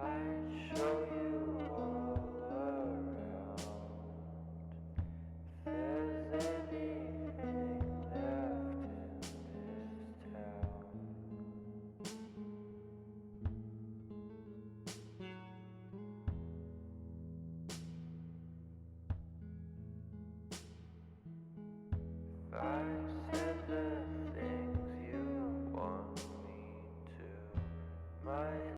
I'd show you all around. If there's anything left in this town, if I said the things you want me to, might